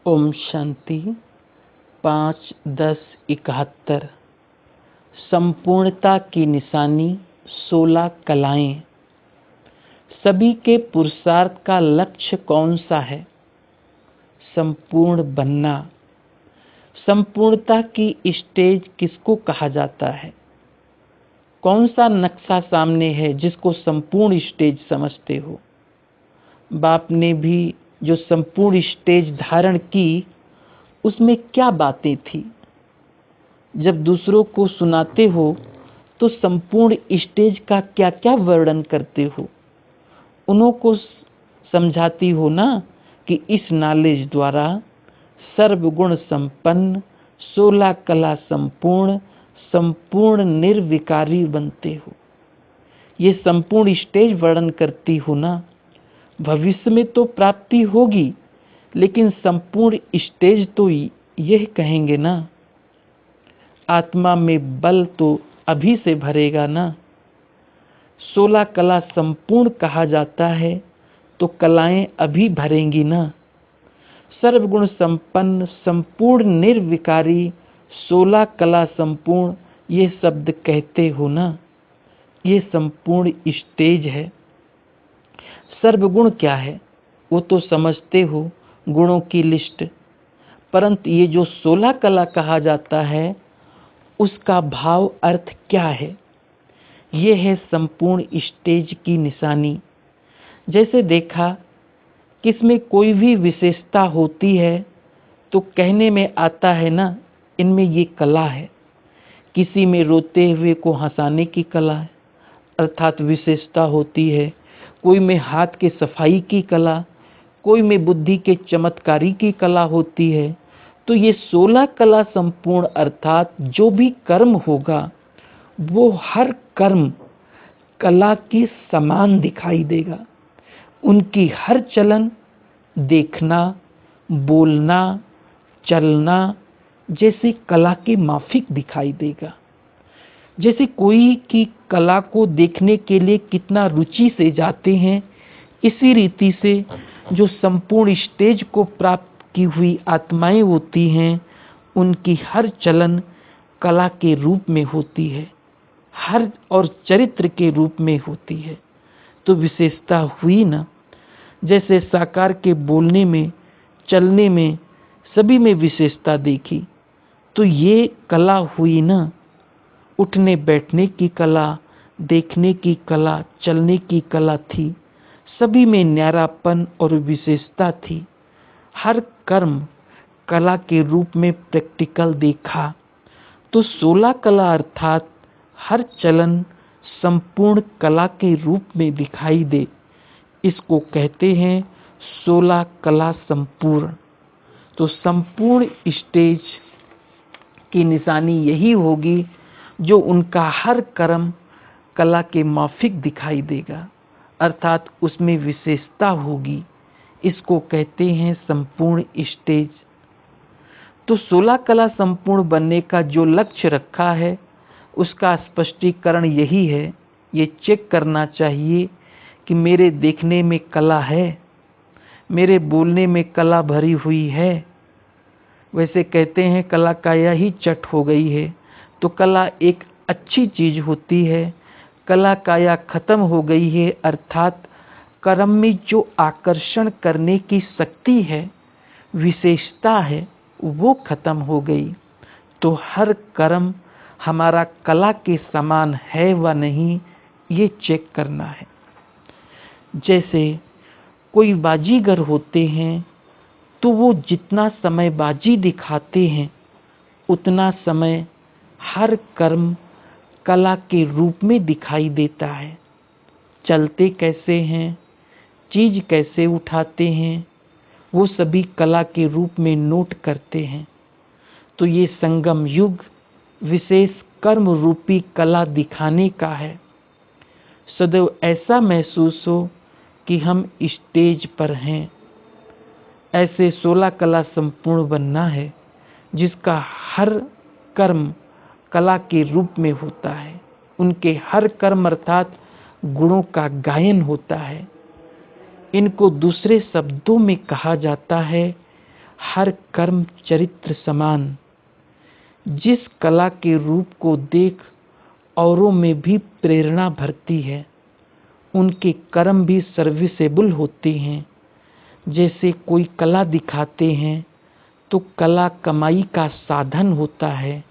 ओम शांति। 5-10-71 संपूर्णता की निशानी 16 कलाएं। सभी के पुरुषार्थ का लक्ष्य कौन सा है? संपूर्ण बनना। संपूर्णता की स्टेज किसको कहा जाता है? कौन सा नक्शा सामने है जिसको संपूर्ण स्टेज समझते हो? बाप ने भी जो संपूर्ण स्टेज धारण की, उसमें क्या बातें थी? जब दूसरों को सुनाते हो तो संपूर्ण स्टेज का क्या क्या वर्णन करते हो? उन्हों को समझाती हो ना कि इस नॉलेज द्वारा सर्वगुण संपन्न, 16 कला संपूर्ण, संपूर्ण निर्विकारी बनते हो। ये संपूर्ण स्टेज वर्णन करती हो ना। भविष्य में तो प्राप्ति होगी, लेकिन संपूर्ण स्टेज तो यह कहेंगे ना। आत्मा में बल तो अभी से भरेगा ना। 16 कला संपूर्ण कहा जाता है तो कलाएं अभी भरेंगी ना। सर्वगुण संपन्न, संपूर्ण निर्विकारी, 16 कला संपूर्ण, ये शब्द कहते हो ना। ये संपूर्ण स्टेज है। सर्वगुण क्या है वो तो समझते हो, गुणों की लिस्ट। परंतु ये जो 16 कला कहा जाता है, उसका भाव अर्थ क्या है? ये है संपूर्ण स्टेज की निशानी। जैसे देखा, किसमें कोई भी विशेषता होती है तो कहने में आता है ना, इनमें ये कला है। किसी में रोते हुए को हंसाने की कला है, अर्थात विशेषता होती है। कोई में हाथ के सफाई की कला, कोई में बुद्धि के चमत्कारी की कला होती है। तो ये 16 कला संपूर्ण, अर्थात जो भी कर्म होगा वो हर कर्म कला के समान दिखाई देगा। उनकी हर चलन, देखना, बोलना, चलना जैसे कला के माफिक दिखाई देगा। जैसे कोई की कला को देखने के लिए कितना रुचि से जाते हैं, इसी रीति से जो संपूर्ण स्टेज को प्राप्त की हुई आत्माएं होती हैं, उनकी हर चलन कला के रूप में होती है, हर और चरित्र के रूप में होती है। तो विशेषता हुई ना। जैसे साकार के बोलने में, चलने में, सभी में विशेषता देखी, तो ये कला हुई ना। उठने बैठने की कला, देखने की कला, चलने की कला थी। सभी में न्यारापन और विशेषता थी। हर कर्म कला के रूप में प्रैक्टिकल देखा। तो 16 कला अर्थात हर चलन संपूर्ण कला के रूप में दिखाई दे, इसको कहते हैं 16 कला संपूर्ण। तो संपूर्ण स्टेज की निशानी यही होगी जो उनका हर कर्म कला के माफिक दिखाई देगा, अर्थात उसमें विशेषता होगी। इसको कहते हैं संपूर्ण स्टेज। तो 16 कला संपूर्ण बनने का जो लक्ष्य रखा है, उसका स्पष्टीकरण यही है। ये चेक करना चाहिए कि मेरे देखने में कला है, मेरे बोलने में कला भरी हुई है। वैसे कहते हैं कला काया ही चट हो गई है, तो कला एक अच्छी चीज होती है। कला काया खत्म हो गई है, अर्थात कर्म में जो आकर्षण करने की शक्ति है, विशेषता है, वो खत्म हो गई। तो हर कर्म हमारा कला के समान है व नहीं, ये चेक करना है। जैसे कोई बाजीगर होते हैं तो वो जितना समय बाजी दिखाते हैं, उतना समय हर कर्म कला के रूप में दिखाई देता है। चलते कैसे हैं, चीज कैसे उठाते हैं, वो सभी कला के रूप में नोट करते हैं। तो ये संगम युग विशेष कर्म रूपी कला दिखाने का है। सदैव ऐसा महसूस हो कि हम स्टेज पर हैं। ऐसे 16 कला संपूर्ण बनना है, जिसका हर कर्म कला के रूप में होता है। उनके हर कर्म अर्थात गुणों का गायन होता है। इनको दूसरे शब्दों में कहा जाता है हर कर्म चरित्र समान। जिस कला के रूप को देख औरों में भी प्रेरणा भरती है, उनके कर्म भी सर्विसेबल होते हैं। जैसे कोई कला दिखाते हैं तो कला कमाई का साधन होता है,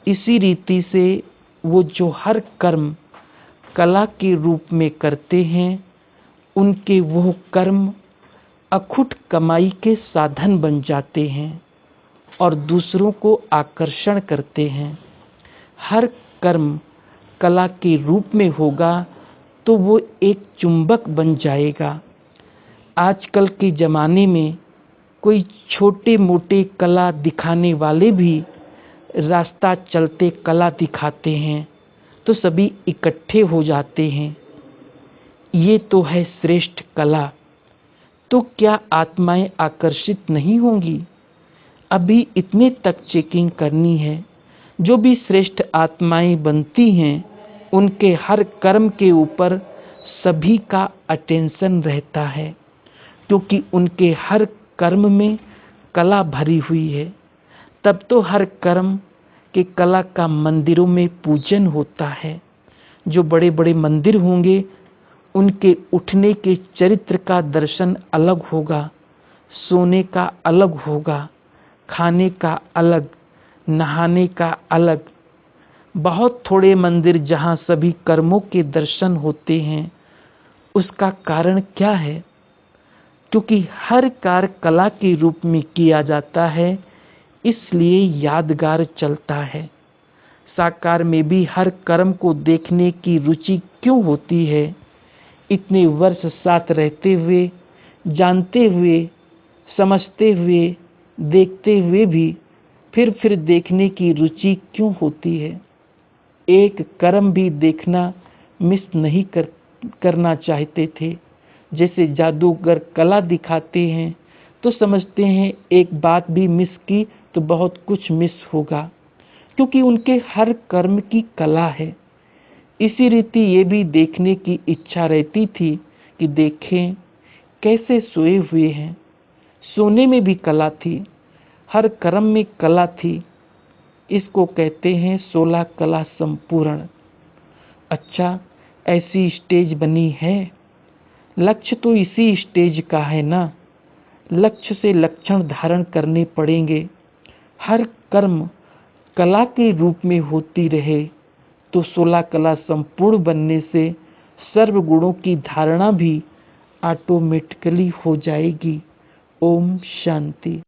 इसी रीति से वो जो हर कर्म कला के रूप में करते हैं, उनके वो कर्म अखुट कमाई के साधन बन जाते हैं और दूसरों को आकर्षण करते हैं। हर कर्म कला के रूप में होगा तो वो एक चुंबक बन जाएगा। आजकल के ज़माने में कोई छोटे मोटे कला दिखाने वाले भी रास्ता चलते कला दिखाते हैं तो सभी इकट्ठे हो जाते हैं। ये तो है श्रेष्ठ कला, तो क्या आत्माएं आकर्षित नहीं होंगी? अभी इतने तक चेकिंग करनी है। जो भी श्रेष्ठ आत्माएं बनती हैं, उनके हर कर्म के ऊपर सभी का अटेंशन रहता है, क्योंकि उनके हर कर्म में कला भरी हुई है। तब तो हर कर्म के कला का मंदिरों में पूजन होता है। जो बड़े बड़े मंदिर होंगे, उनके उठने के चरित्र का दर्शन अलग होगा, सोने का अलग होगा, खाने का अलग, नहाने का अलग। बहुत थोड़े मंदिर जहाँ सभी कर्मों के दर्शन होते हैं। उसका कारण क्या है? क्योंकि हर कार्य कला के रूप में किया जाता है, इसलिए यादगार चलता है। साकार में भी हर कर्म को देखने की रुचि क्यों होती है? इतने वर्ष साथ रहते हुए, जानते हुए, समझते हुए, देखते हुए भी फिर देखने की रुचि क्यों होती है? एक कर्म भी देखना मिस नहीं करना चाहते थे। जैसे जादूगर कला दिखाते हैं तो समझते हैं एक बात भी मिस की तो बहुत कुछ मिस होगा, क्योंकि उनके हर कर्म की कला है। इसी रीति ये भी देखने की इच्छा रहती थी कि देखें कैसे सोए हुए हैं। सोने में भी कला थी, हर कर्म में कला थी। इसको कहते हैं 16 कला संपूर्ण। अच्छा, ऐसी स्टेज बनी है। लक्ष्य तो इसी स्टेज का है ना। लक्ष्य से लक्षण धारण करने पड़ेंगे। हर कर्म कला के रूप में होती रहे तो 16 कला संपूर्ण बनने से सर्व गुणों की धारणा भी ऑटोमेटिकली हो जाएगी। ओम शांति।